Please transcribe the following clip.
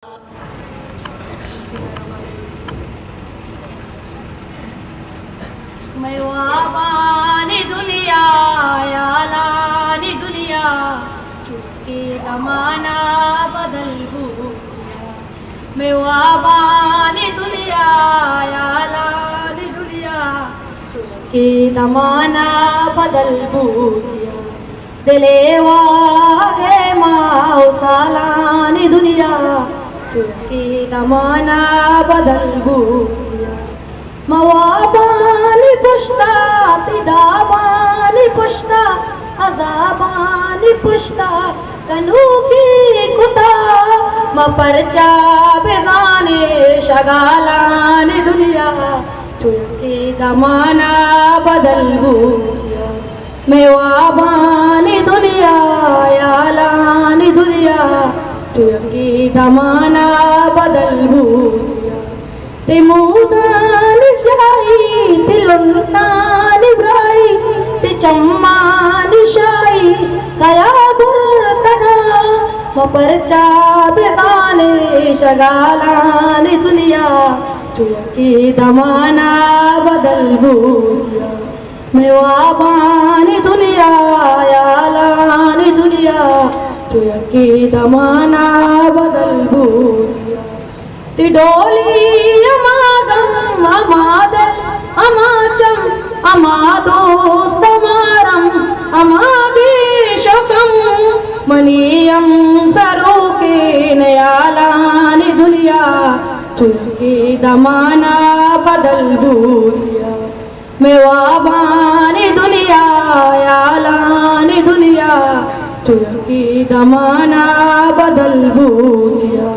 मैं वाबानी दुनिया यालानी दुनिया के ज़माना बदल गया। मैं वाबानी दुनिया यालानी दुनिया के ज़माना बदल गया। दिले वागे माओ सालानी दुनिया के ज़माना बदल गया। मवाबानी पुश्ता तिदाबानी पुश्ता अजाबानी पुश्ता कनू की कुता म परचा बेगाने शगालानी दुनिया चुके दमाना बदल गया। मैं वाबानी दुनिया यालानी दुनिया चुके दमाना बदल गया। ते मुदानी साई ते लुंटानी ब्राई ते चम्मानी शाई कया गुरतगा म परचा बेगाने शगालानी दुनिया चुके दमाना बदल गया। मैं वाबानी दुनिया यालानी दुनिया चुके दमाना बदल गया। ती डोली अमागम अमादल अमाचम अमा दोस्त अमारम अमागे शोकम मनियम सरोके नयालानी दुनिया चुके दमाना बदल गया। मैं वाबानी दुनिया यालानी दुनिया चुके दमाना बदल गया।